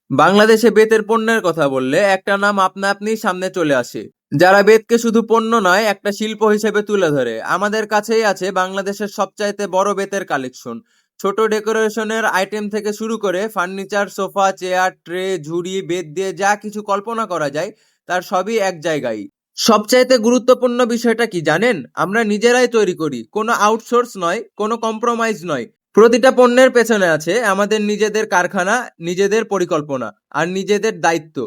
বাংলাদেশে বেতের পণ্যের কথা বললে একটা নাম আপনা আপনি সামনে চলে আসে, যারা বেতকে শুধু পণ্য নয় একটা শিল্প হিসেবে তুলে ধরে। আমাদের কাছেই আছে বাংলাদেশের সবচাইতে বড় বেতের কালেকশন। ছোট ডেকোরেশনের আইটেম থেকে শুরু করে ফার্নিচার, সোফা, চেয়ার, ট্রে, ঝুড়ি, বেত দিয়ে যা কিছু কল্পনা করা যায় তার সবই এক জায়গায়। সবচাইতে গুরুত্বপূর্ণ বিষয়টা কি জানেন? আমরা নিজেরাই তৈরি করি, কোনো আউটসোর্স নয়, কোনো কম্প্রোমাইজ নয়। প্রতিটা পণ্যের পেছনে আছে আমাদের নিজেদের কারখানা, নিজেদের পরিকল্পনা আর নিজেদের দায়িত্ব।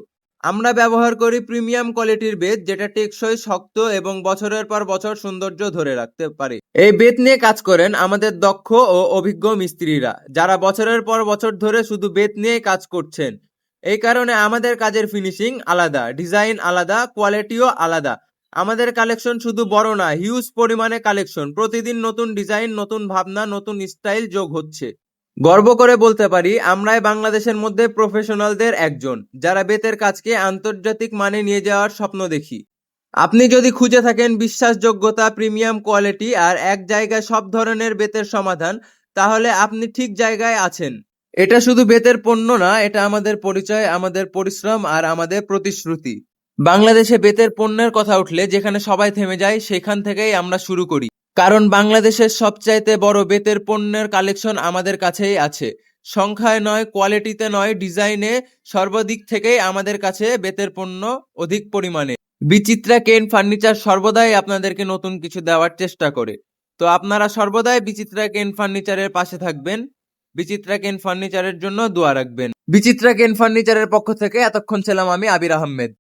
আমরা ব্যবহার করি প্রিমিয়াম কোয়ালিটির বেত, যেটা টেকসই, শক্ত এবং বছরের পর বছর সৌন্দর্য ধরে রাখতে পারে। এই বেত নিয়ে কাজ করেন আমাদের দক্ষ ও অভিজ্ঞ মিস্ত্রিরা, যারা বছরের পর বছর ধরে শুধু বেত নিয়ে কাজ করছেন। এই কারণে আমাদের কাজের ফিনিশিং আলাদা, ডিজাইন আলাদা, কোয়ালিটিও আলাদা। আমাদের কালেকশন শুধু বড় না, হিউজ পরিমাণে কালেকশন। প্রতিদিন নতুন ডিজাইন, নতুন ভাবনা, নতুন স্টাইল যোগ হচ্ছে। গর্ব করে বলতে পারি আমরাই বাংলাদেশের মধ্যে প্রফেশনালদের একজন, যারা বেতের কাজকে আন্তর্জাতিক মানে নিয়ে যাওয়ার স্বপ্ন দেখি। আপনি যদি খুঁজে থাকেন বিশ্বাসযোগ্যতা, প্রিমিয়াম কোয়ালিটি আর এক জায়গায় সব ধরনের বেতের সমাধান, তাহলে আপনি ঠিক জায়গায় আছেন। এটা শুধু বেতের পণ্য না, এটা আমাদের পরিচয়, আমাদের পরিশ্রম আর আমাদের প্রতিশ্রুতি। বাংলাদেশে বেতের পণ্যের কথা উঠলে যেখানে সবাই থেমে যায়, সেখান থেকেই আমরা শুরু করি। কারণ বাংলাদেশের সবচাইতে বড় বেতের পণ্যের কালেকশন আমাদের কাছেই আছে। সংখ্যায় নয়, কোয়ালিটিতে নয়, ডিজাইনে, সর্বদিক থেকেই আমাদের কাছে বেতের পণ্য অধিক পরিমাণে। বিচিত্রা কেন ফার্নিচার সর্বদাই আপনাদেরকে নতুন কিছু দেওয়ার চেষ্টা করে। তো আপনারা সর্বদাই বিচিত্রা কেন ফার্নিচারের পাশে থাকবেন, বিচিত্রা কেন ফার্নিচারের জন্য দোয়া রাখবেন। বিচিত্রা কেন ফার্নিচারের পক্ষ থেকে এতক্ষণ ছিলাম আমি আবির আহমেদ।